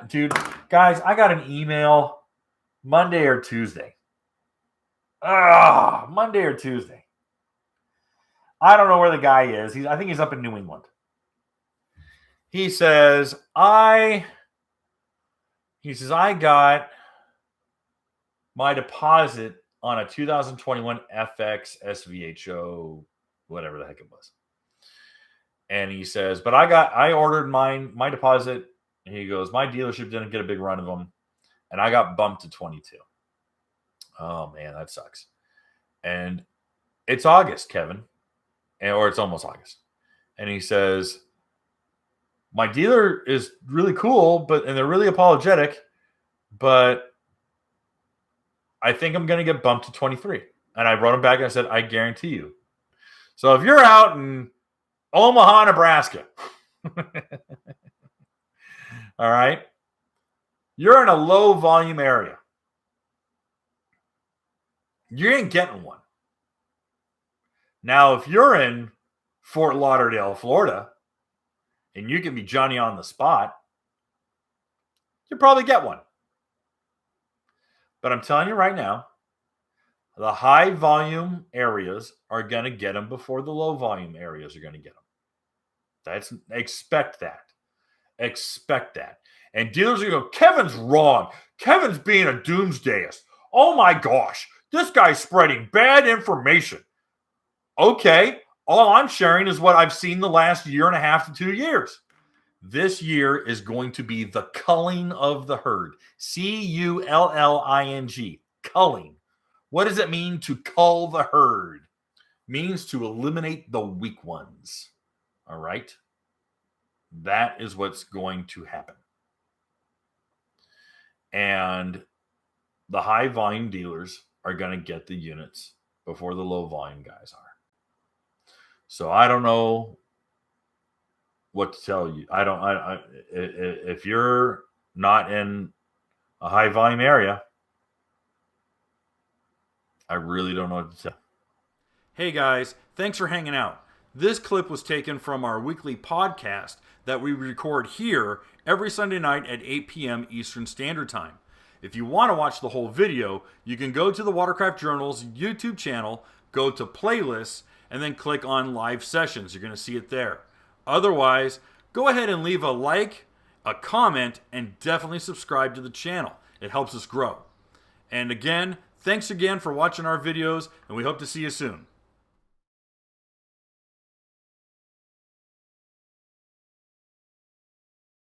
Dude, guys, I got an email Monday or Tuesday. Monday or Tuesday. I don't know where the guy is. I think he's up in New England. He says, I got my deposit on a 2021 FX SVHO, whatever the heck it was. And he says, but I ordered my deposit. And he goes, my dealership didn't get a big run of them. And I got bumped to 22. Oh, man, that sucks. And it's August, Kevin. Or it's almost August. And he says, my dealer is really cool, and they're really apologetic, but I think I'm going to get bumped to 23. And I wrote him back and I said, I guarantee you. So if you're out in Omaha, Nebraska, all right, you're in a low volume area, you ain't getting one. Now, if you're in Fort Lauderdale, Florida, and you can be Johnny on the spot, you'll probably get one. But I'm telling you right now, the high volume areas are going to get them before the low volume areas are going to get them. Expect that. Expect that. And dealers are going to go, Kevin's wrong. Kevin's being a doomsdayist. Oh my gosh, this guy's spreading bad information. Okay, all I'm sharing is what I've seen the last year and a half to 2 years. This year is going to be the culling of the herd. Culling. Culling. What does it mean to cull the herd? It means to eliminate the weak ones. All right? That is what's going to happen. And the high volume dealers are going to get the units before the low volume guys are. So I don't know what to tell you. If you're not in a high volume area, I really don't know what to tell. Hey guys, thanks for hanging out. This clip was taken from our weekly podcast that we record here every Sunday night at 8 p.m. Eastern Standard Time. If you want to watch the whole video, you can go to the Watercraft Journal's YouTube channel, go to playlists, and then click on live sessions. You're going to see it there. Otherwise, go ahead and leave a like, a comment, and definitely subscribe to the channel. It helps us grow. And again, thanks again for watching our videos, and we hope to see you soon.